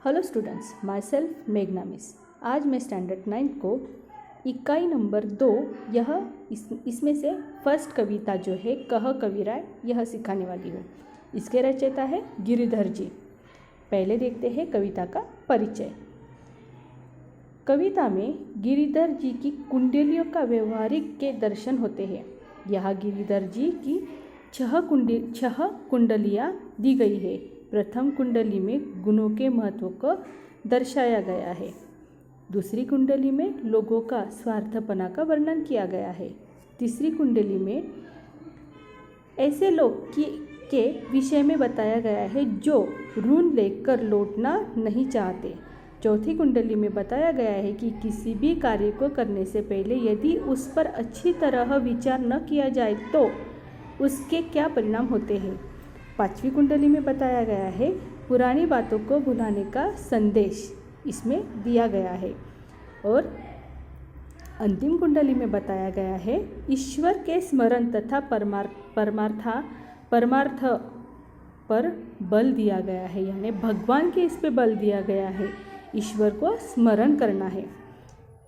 Hello students, my self मेघना miss. आज मैं स्टैंडर्ड 9 को इकाई नंबर 2 इसमें से फर्स्ट कविता जो है कह कविराय यह सिखाने वाली हूँ। इसके रचयिता है गिरिधर जी। पहले देखते हैं कविता का परिचय। कविता में गिरिधर जी की कुंडलियों का व्यवहारिक के दर्शन होते हैं। यहाँ गिरिधर जी की छह कुंडलियाँ दी गई है। प्रथम कुंडली में गुणों के महत्व को दर्शाया गया है। दूसरी कुंडली में लोगों का स्वार्थपना का वर्णन किया गया है। तीसरी कुंडली में ऐसे लोग के विषय में बताया गया है जो ऋण लेकर लौटना नहीं चाहते। चौथी कुंडली में बताया गया है कि किसी भी कार्य को करने से पहले यदि उस पर अच्छी तरह विचार न किया जाए तो उसके क्या परिणाम होते हैं। पांचवी कुंडली में बताया गया है पुरानी बातों को भुलाने का संदेश इसमें दिया गया है। और अंतिम कुंडली में बताया गया है ईश्वर के स्मरण तथा परमार्थ पर बल दिया गया है, यानी भगवान के इस पे बल दिया गया है। ईश्वर को स्मरण करना है।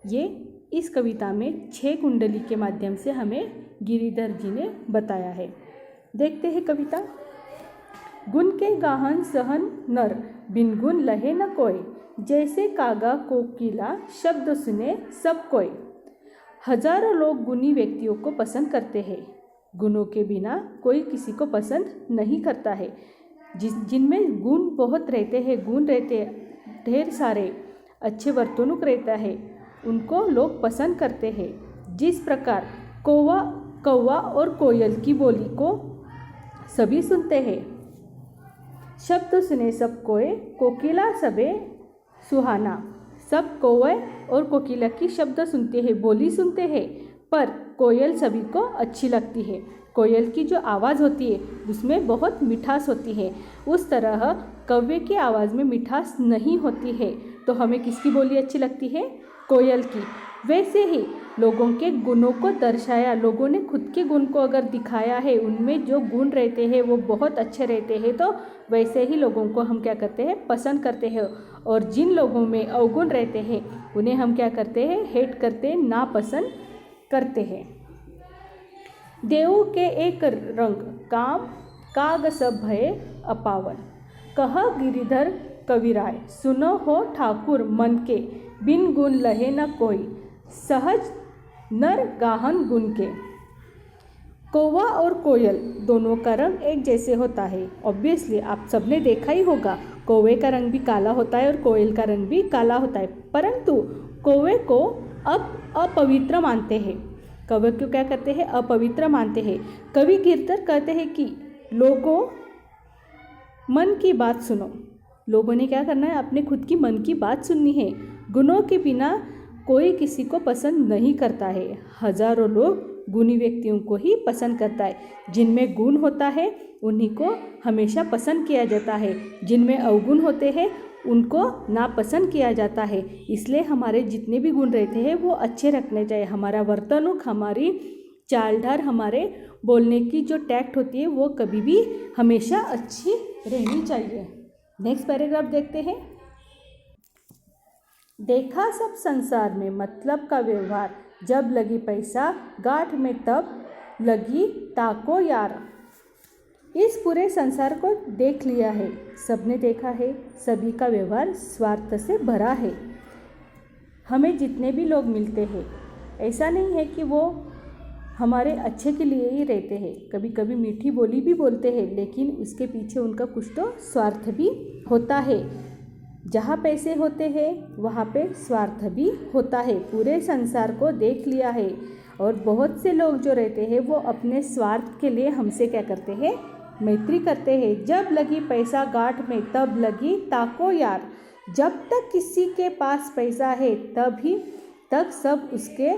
ये इस कविता में 6 कुंडली के माध्यम से हमें गिरिधर जी ने बताया है। देखते हैं कविता। गुण के गाहन सहन नर, बिन गुण लहे न कोय, जैसे कागा कोकिला शब्द सुने सब कोय। हजारों लोग गुणी व्यक्तियों को पसंद करते हैं। गुणों के बिना कोई किसी को पसंद नहीं करता है। जिनमें गुण बहुत रहते हैं, गुण रहते ढेर सारे, अच्छे वर्तणुक रहता है, उनको लोग पसंद करते हैं। जिस प्रकार कौवा और कोयल की बोली को सभी सुनते हैं। शब्द सुने सब कोय, कोकिला सबे सुहाना। सब कौवे और कोकिला की शब्द सुनते हैं, बोली सुनते हैं, पर कोयल सभी को अच्छी लगती है। कोयल की जो आवाज़ होती है उसमें बहुत मिठास होती है। उस तरह कौवे की आवाज़ में मिठास नहीं होती है, तो हमें किसकी बोली अच्छी लगती है? कोयल की। वैसे ही लोगों के गुणों को दर्शाया, लोगों ने खुद के गुण को अगर दिखाया है, उनमें जो गुण रहते हैं वो बहुत अच्छे रहते हैं, तो वैसे ही लोगों को हम क्या करते हैं? पसंद करते हैं। और जिन लोगों में अवगुण रहते हैं उन्हें हम क्या करते हैं? हेट करते हैं, नापसंद करते हैं। देव के एक रंग काम काग सब भय अपावन, कह गिरिधर कविराय, सुनो हो ठाकुर मन के, बिन गुण लहे न कोई, सहज नर गाहन गुण के। कौवा और कोयल दोनों का रंग एक जैसे होता है। ऑब्वियसली आप सबने देखा ही होगा, कौवे का रंग भी काला होता है और कोयल का रंग भी काला होता है। परंतु कौवे को अब अपवित्र मानते हैं। कौवे को क्या करते हैं? अपवित्र मानते हैं। कवि गिरधर कहते हैं कि लोगों मन की बात सुनो। लोगों ने क्या करना है? अपने खुद की मन की बात सुननी है। गुणों के बिना कोई किसी को पसंद नहीं करता है। हजारों लोग गुणी व्यक्तियों को ही पसंद करता है। जिनमें गुण होता है उन्हीं को हमेशा पसंद किया जाता है। जिनमें अवगुण होते हैं उनको नापसंद किया जाता है। इसलिए हमारे जितने भी गुण रहते हैं वो अच्छे रखने चाहिए। हमारा वर्तणुक, हमारी चाल ढाल, हमारे बोलने की जो टैक्ट होती है वो कभी भी हमेशा अच्छी रहनी चाहिए। नेक्स्ट पैराग्राफ देखते हैं। देखा सब संसार में मतलब का व्यवहार, जब लगी पैसा गांठ में तब लगी ताको यार। इस पूरे संसार को देख लिया है, सबने देखा है, सभी का व्यवहार स्वार्थ से भरा है। हमें जितने भी लोग मिलते हैं ऐसा नहीं है कि वो हमारे अच्छे के लिए ही रहते हैं। कभी कभी मीठी बोली भी बोलते हैं, लेकिन उसके पीछे उनका कुछ तो स्वार्थ भी होता है। जहाँ पैसे होते हैं वहाँ पे स्वार्थ भी होता है। पूरे संसार को देख लिया है और बहुत से लोग जो रहते हैं वो अपने स्वार्थ के लिए हमसे क्या करते हैं? मैत्री करते हैं। जब लगी पैसा गांठ में तब लगी ताको यार। जब तक किसी के पास पैसा है तभी तक सब उसके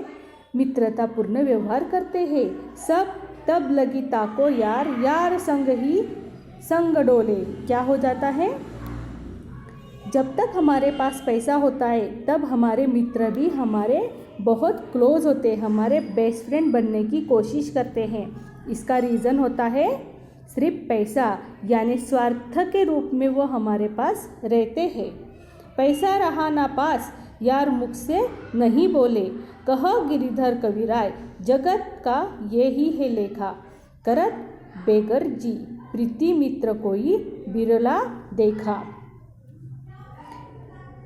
मित्रतापूर्ण व्यवहार करते हैं। सब तब लगी ताको यार, यार संग ही संग डोले। क्या हो जाता है? जब तक हमारे पास पैसा होता है तब हमारे मित्र भी हमारे बहुत क्लोज होते हैं, हमारे बेस्ट फ्रेंड बनने की कोशिश करते हैं। इसका रीज़न होता है सिर्फ पैसा, यानी स्वार्थ के रूप में वो हमारे पास रहते हैं। पैसा रहा ना पास, यार मुख से नहीं बोले। कह गिरिधर कविराय, जगत का ये ही है लेखा। करत बेगर जी, प्रीति मित्र कोई बिरला देखा।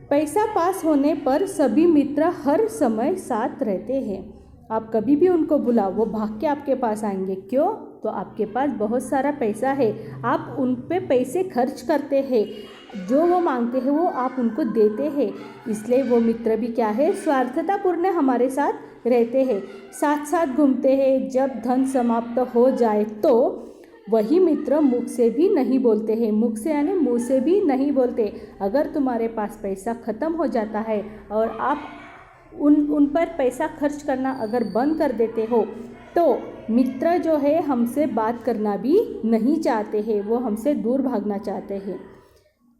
पैसा पास होने पर सभी मित्र हर समय साथ रहते हैं। आप कभी भी उनको बुलाओ, वो भाग के आपके पास आएंगे। क्यों? तो आपके पास बहुत सारा पैसा है, आप उन पे पैसे खर्च करते हैं, जो वो मांगते हैं वो आप उनको देते हैं। इसलिए वो मित्र भी क्या है, स्वार्थतापूर्ण हमारे साथ रहते हैं, साथ साथ घूमते हैं। जब धन समाप्त हो जाए तो वही मित्र मुख से भी नहीं बोलते हैं, मुख से यानी मुंह से भी नहीं बोलते। अगर तुम्हारे पास पैसा ख़त्म हो जाता है और आप उन पर पैसा खर्च करना अगर बंद कर देते हो, तो मित्र जो है हमसे बात करना भी नहीं चाहते हैं, वो हमसे दूर भागना चाहते हैं।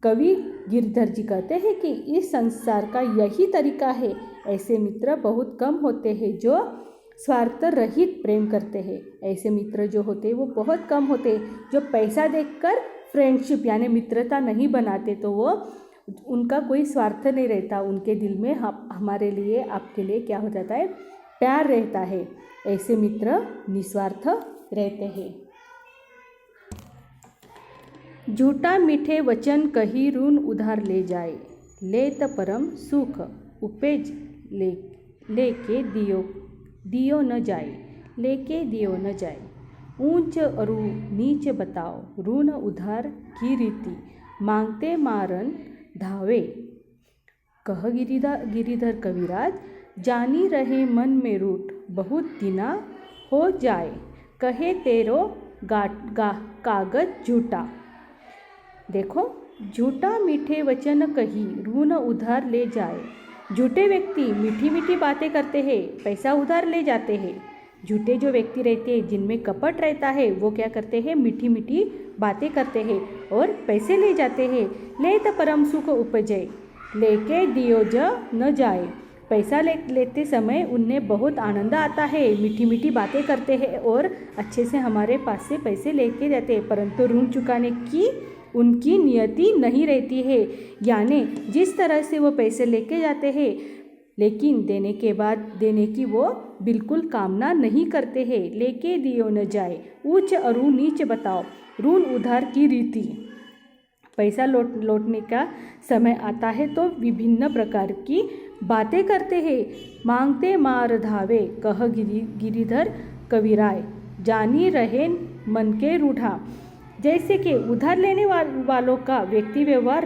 कवि गिरधर जी कहते हैं कि इस संसार का यही तरीका है। ऐसे मित्र बहुत कम होते हैं जो स्वार्थ रहित प्रेम करते हैं। ऐसे मित्र जो होते हैं वो बहुत कम होते हैं, जो पैसा देखकर फ्रेंडशिप यानी मित्रता नहीं बनाते। तो वो उनका कोई स्वार्थ नहीं रहता, उनके दिल में हमारे लिए आपके लिए क्या हो जाता है, प्यार रहता है। ऐसे मित्र निस्वार्थ रहते हैं। झूठा मीठे वचन कही ऋण उधार ले जाए, लेत परम सुख उपेज लेके दियो न जाए, लेके दियो न जाए। ऊंच अरु नीच बताओ, ऋण उधार की रीति, मांगते मारन धावे। कह गिरिधर कविराज, जानी रहे मन में रूठ, बहुत दिना हो जाए, कहे तेरो कागज झूठा। देखो, झूठा मीठे वचन कही ऋण उधार ले जाए। झूठे व्यक्ति मीठी मीठी बातें करते हैं, पैसा उधार ले जाते हैं। झूठे जो व्यक्ति रहते हैं, जिनमें कपट रहता है, वो क्या करते हैं, मीठी मीठी बातें करते हैं और पैसे ले जाते हैं। ले तो परम सुख उपजे, लेके दियो ज न जाए। पैसा लेते समय उन्हें बहुत आनंद आता है, मीठी मीठी बातें करते हैं और अच्छे से हमारे पास से पैसे लेके जाते हैं, परंतु ऋण चुकाने की उनकी नियति नहीं रहती है। यानी जिस तरह से वो पैसे लेके जाते हैं, लेकिन देने के बाद देने की वो बिल्कुल कामना नहीं करते हैं। लेके दियो न जाए, ऊंच अरु नीच बताओ, ऋण उधार की रीति। पैसा लौटने का समय आता है तो विभिन्न प्रकार की बातें करते हैं। मांगते मार धावे, कह गिरिधर कविराय, जानी रहे मन के रूठा। जैसे कि उधार लेने वालों का व्यक्ति व्यवहार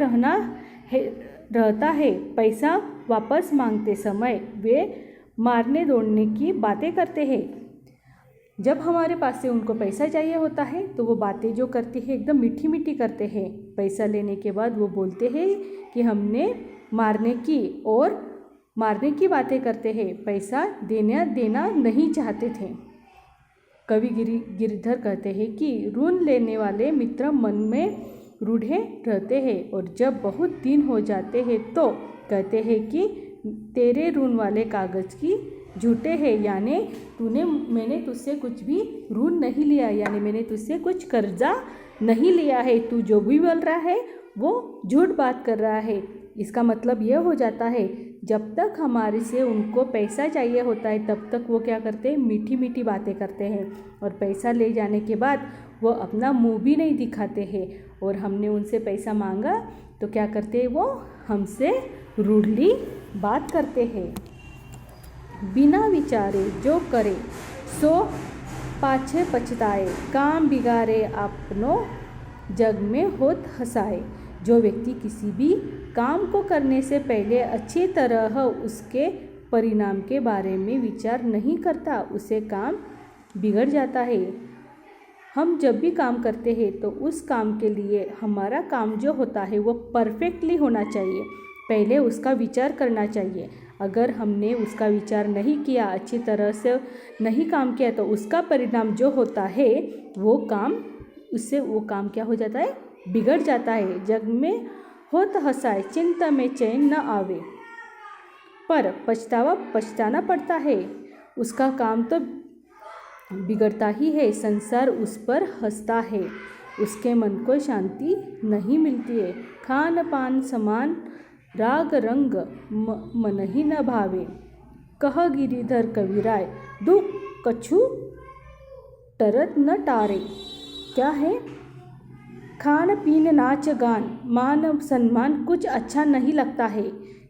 रहता है, पैसा वापस मांगते समय वे मारने दौड़ने की बातें करते हैं। जब हमारे पास से उनको पैसा चाहिए होता है तो वो बातें जो करते हैं एकदम मीठी मीठी करते हैं। पैसा लेने के बाद वो बोलते हैं कि हमने मारने की बातें करते हैं, पैसा देना नहीं चाहते थे। कवि गिरधर कहते हैं कि ऋण लेने वाले मित्र मन में रूढ़े रहते हैं और जब बहुत दिन हो जाते हैं तो कहते हैं कि तेरे ऋण वाले कागज़ की झूठे हैं, यानी मैंने तुझसे कुछ भी ऋण नहीं लिया, यानी मैंने तुझसे कुछ कर्जा नहीं लिया है, तू जो भी बोल रहा है वो झूठ बात कर रहा है। इसका मतलब यह हो जाता है, जब तक हमारे से उनको पैसा चाहिए होता है तब तक वो क्या करते हैं, मीठी मीठी बातें करते हैं और पैसा ले जाने के बाद वो अपना मुंह भी नहीं दिखाते हैं। और हमने उनसे पैसा मांगा तो क्या करते हैं, वो हमसे रूडली बात करते हैं। बिना विचारे जो करे सो पाछे पछताए, काम बिगाड़े अपनों जग में होत हंसाए। जो व्यक्ति किसी भी काम को करने से पहले अच्छी तरह उसके परिणाम के बारे में विचार नहीं करता, उसे काम बिगड़ जाता है। हम जब भी काम करते हैं तो उस काम के लिए हमारा काम जो होता है वो परफेक्टली होना चाहिए, पहले उसका विचार करना चाहिए। अगर हमने उसका विचार नहीं किया, अच्छी तरह से नहीं काम किया, तो उसका परिणाम जो होता है वो काम क्या हो जाता है, बिगड़ जाता है। जग में होत हंसाए, चिंता में चैन न आवे, पर पछताना पड़ता है। उसका काम तो बिगड़ता ही है, संसार उस पर हंसता है, उसके मन को शांति नहीं मिलती है। खान पान समान राग रंग मन ही न भावे, कह गिरिधर कविराय दुख कछु टरत न टारे। क्या है? खान पीन नाच गान मान सम्मान कुछ अच्छा नहीं लगता है।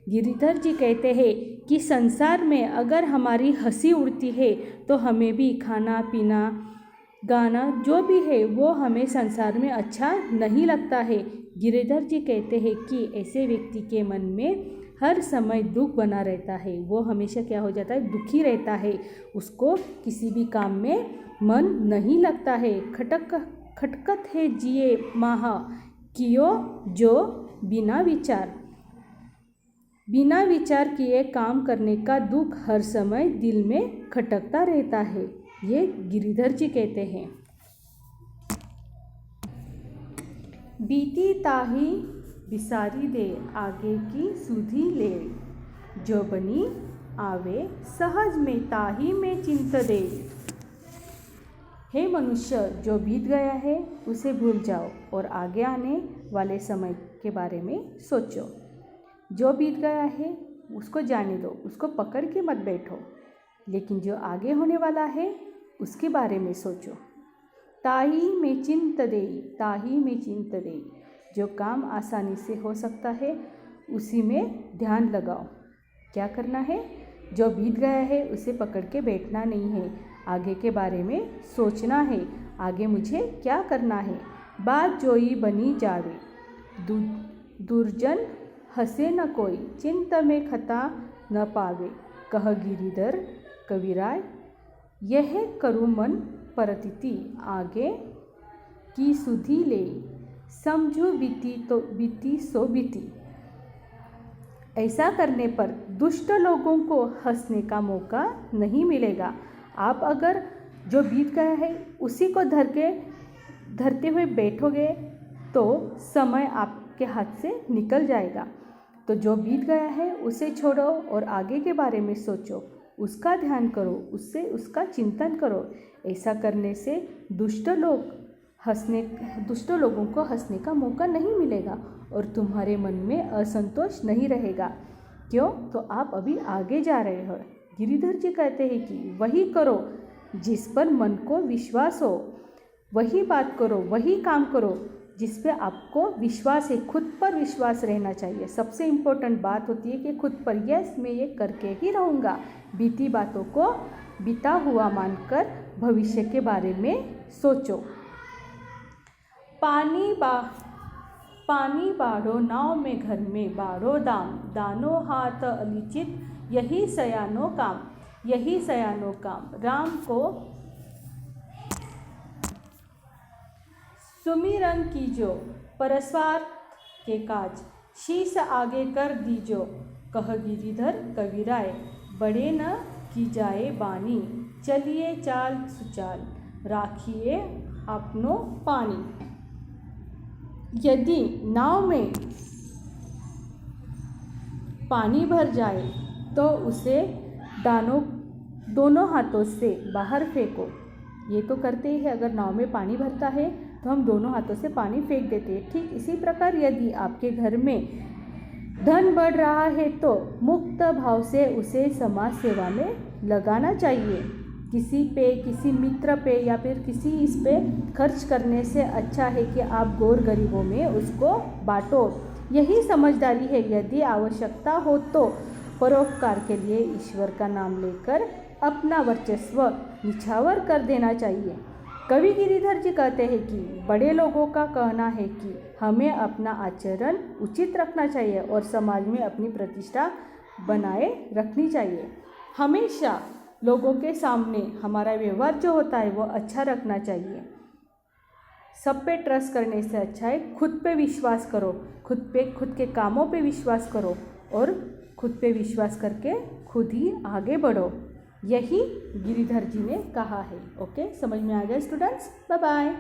गिरिधर जी कहते हैं कि संसार में अगर हमारी हंसी उड़ती है तो हमें भी खाना पीना गाना जो भी है वो हमें संसार में अच्छा नहीं लगता है। गिरिधर जी कहते हैं कि ऐसे व्यक्ति के मन में हर समय दुख बना रहता है, वो हमेशा क्या हो जाता है, दुखी रहता है, उसको किसी भी काम में मन नहीं लगता है। खटकत है जिए माह कियो जो बिना विचार किए काम करने का दुख हर समय दिल में खटकता रहता है। ये गिरिधर जी कहते हैं। बीती ताही बिसारी दे आगे की सुधी ले, जो बनी आवे सहज में ताही में चिंत दे। हे मनुष्य, जो बीत गया है उसे भूल जाओ और आगे आने वाले समय के बारे में सोचो। जो बीत गया है उसको जाने दो, उसको पकड़ के मत बैठो, लेकिन जो आगे होने वाला है उसके बारे में सोचो। ताही में चिंत दे, जो काम आसानी से हो सकता है उसी में ध्यान लगाओ। क्या करना है? जो बीत गया है उसे पकड़ के बैठना नहीं है, आगे के बारे में सोचना है, आगे मुझे क्या करना है। बात जोई बनी जावे, दुर्जन हंसे न कोई, चिंत में खता न पावे, कह गिरिधर कविराय यह करूँ मन परतिति, आगे की सुधी ले, समझो बीती सो बीती। ऐसा करने पर दुष्ट लोगों को हंसने का मौका नहीं मिलेगा। आप अगर जो बीत गया है उसी को धरते हुए बैठोगे तो समय आपके हाथ से निकल जाएगा। तो जो बीत गया है उसे छोड़ो और आगे के बारे में सोचो, उसका ध्यान करो, उसका चिंतन करो। ऐसा करने से दुष्ट लोगों को हंसने का मौका नहीं मिलेगा और तुम्हारे मन में असंतोष नहीं रहेगा। क्यों? तो आप अभी आगे जा रहे हो। गिरिधर जी कहते हैं कि वही करो जिस पर मन को विश्वास हो, वही बात करो, वही काम करो जिस पे आपको विश्वास है। खुद पर विश्वास रहना चाहिए। सबसे इम्पोर्टेंट बात होती है कि खुद पर यस मैं ये करके ही रहूँगा। बीती बातों को बीता हुआ मानकर भविष्य के बारे में सोचो। पानी बाढ़ो नाव में, घर में बाढ़ो दानो हाथ अलिचित, यही सयानो काम। राम को सुमिरन कीजो, परस्वार्थ के काज, शीश आगे कर दीजो, कह गिरिधर कविराय बड़े न की जाए बानी, चलिए चाल सुचाल, राखिए अपनो पानी। यदि नाव में पानी भर जाए तो उसे दोनों हाथों से बाहर फेंको। ये तो करते ही है, अगर नाव में पानी भरता है तो हम दोनों हाथों से पानी फेंक देते हैं। ठीक इसी प्रकार यदि आपके घर में धन बढ़ रहा है तो मुक्त भाव से उसे समाज सेवा में लगाना चाहिए। किसी मित्र पे या फिर किसी इस पे खर्च करने से अच्छा है कि आप गौर गरीबों में उसको बांटो। यही समझदारी है। यदि आवश्यकता हो तो परोपकार के लिए ईश्वर का नाम लेकर अपना वर्चस्व निछावर कर देना चाहिए। कवि गिरिधर जी कहते हैं कि बड़े लोगों का कहना है कि हमें अपना आचरण उचित रखना चाहिए और समाज में अपनी प्रतिष्ठा बनाए रखनी चाहिए। हमेशा लोगों के सामने हमारा व्यवहार जो होता है वो अच्छा रखना चाहिए। सब पे ट्रस्ट करने से अच्छा है खुद पे विश्वास करो, खुद के कामों पे विश्वास करो और खुद पे विश्वास करके खुद ही आगे बढ़ो। यही गिरिधर जी ने कहा है। ओके, समझ में आ गया स्टूडेंट्स? Bye bye.